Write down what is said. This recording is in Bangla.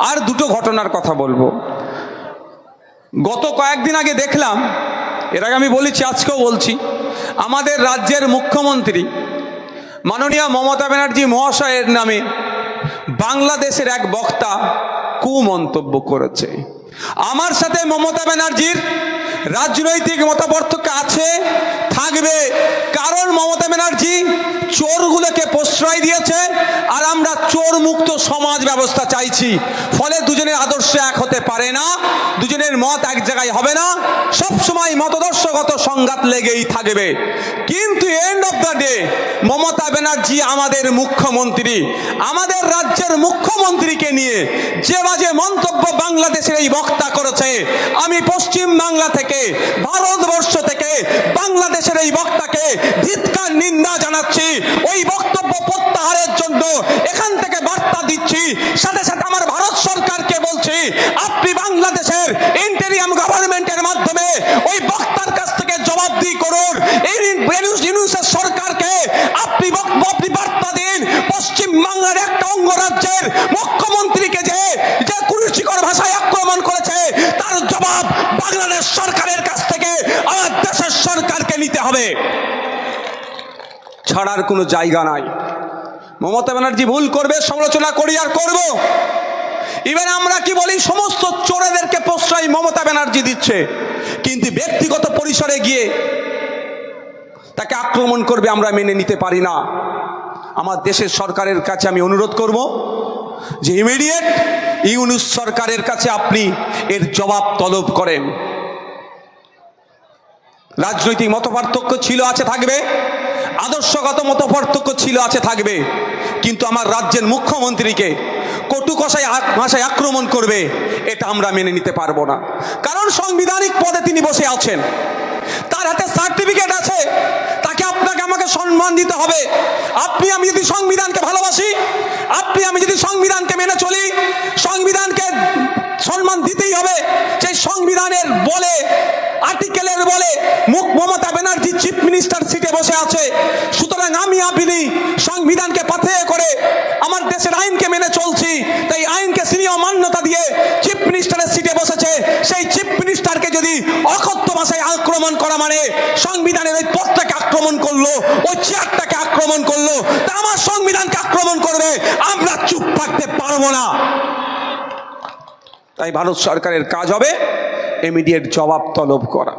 আর দুটো ঘটনার কথা বলবো। গত কয়েকদিন আগে দেখলাম, এর আগে আমি বলেছি, আজকেও বলছি, আমাদের রাজ্যের মুখ্যমন্ত্রী মাননীয় মমতা ব্যানার্জি মহাশয়ের নামে বাংলাদেশের এক বক্তা কুমন্তব্য করেছে। আমার সাথে মমতা ব্যানার্জির রাজনৈতিক মতপার্থক্য আছে, থাকবে, কারণ মমতা ব্যানার্জি চোরগুলোকে প্রশ্রয় দিয়েছে আর আমরা চোর মুক্ত সমাজ ব্যবস্থা চাইছি। ফলে দুজনের আদর্শ এক হতে পারে না, দুজনের মত এক জায়গায় হবে না, সবসময় মতাদর্শগত সংঘাত লেগেই থাকবে। কিন্তু end of the day Mamata Banerjee আমাদের মুখ্যমন্ত্রী, আমাদের রাজ্যের মুখ্যমন্ত্রীকে নিয়ে যে বাজে মন্তব্য বাংলাদেশের এই বক্তা করেছে, আমি পশ্চিম বাংলা থেকে, ভারতবর্ষ থেকে বাংলাদেশের এই বক্তাকে ধিক্কার নিন্দা জানাচ্ছি। ওই বক্তব্য প্রত্যাহারের জন্য এখান থেকে বার্তা দিচ্ছি। সাথে সাথে আমার ভারত সরকারকে বলছি, আপনি বাংলাদেশের ইন্টেরিয়াম গভর্নমেন্টের মাধ্যমে ওই বক্তার কাছ থেকে জবাবদিহি করুন। ইউনূসের সরকারকে আপনি বার্তা দিন, পশ্চিম বাংলার একটা অঙ্গরাজ্যের মুখ্যমন্ত্রীকে যে কুরুচিকর ভাষায় আক্রমণ করেছে তার জবাব বাংলাদেশ সরকারের কাছ থেকে আমার দেশের সরকারকে নিতে হবে, ছাড়ার কোনো জায়গা নাই। মমতা ব্যানার্জি ভুল করবে, সমালোচনা করি আর করব। ইভেন আমরা কি বলি, সমস্ত চোরেদেরকে প্রশ্রয় মমতা ব্যানার্জি দিচ্ছে, কিন্তু ব্যক্তিগত পরিসরে গিয়ে তাকে আক্রমণ করবে আমরা মেনে নিতে পারি না। আমার দেশের সরকারের কাছে আমি অনুরোধ করব যে ইমিডিয়েট ইউনূস সরকারের কাছে আপনি এর জবাব তলব করেন। রাজনৈতিক মতপার্থক্য ছিল, আছে, থাকবে, আদর্শগত মতপার্থক্য ছিল, আছে, থাকবে, কিন্তু আমার রাজ্যের মুখ্যমন্ত্রীকে কটু ভাষায় আক্রমণ করবে, এটা আমরা মেনে নিতে পারবো না। কারণ সাংবিধানিক পদে তিনি বসে আছেন, তার হাতে সার্টিফিকেট আছে, তাকে আপনাকে আমাকে সম্মান দিতে হবে। আপনি আমি যদি সংবিধানকে ভালোবাসি, আপনি আমি যদি সংবিধানকে মেনে চলি, সংবিধানকে সম্মান দিতেই হবে। সেই সংবিধানের বলে, আর্টিকেলের বলে মমতা ব্যানার্জি চিফ মিনিস্টার সিটে বসে আছে। সুতরাং আমি আপনি সংবিধানকে পাথেয় করে আমার দেশের আইনকে মেনে চলছি, তাই আইনকে সিনিয়র মান্যতা দিয়ে চিফ মিনিস্টারের সিটে বসেছে। সেই চিফ মিনিস্টারকে যদি অকথ্য ভাষায় আক্রমণ করা মানে সংবিধানের ওই পদটাকে আক্রমণ করলো, ওই চেয়ারটাকে আক্রমণ করলো, তা আমার সংবিধানকে আক্রমণ করবে, আমরা চুপ থাকতে পারবো না। তাই ভারত সরকারের কাজ হবে ইমিডিয়েট জবাব তলব করা।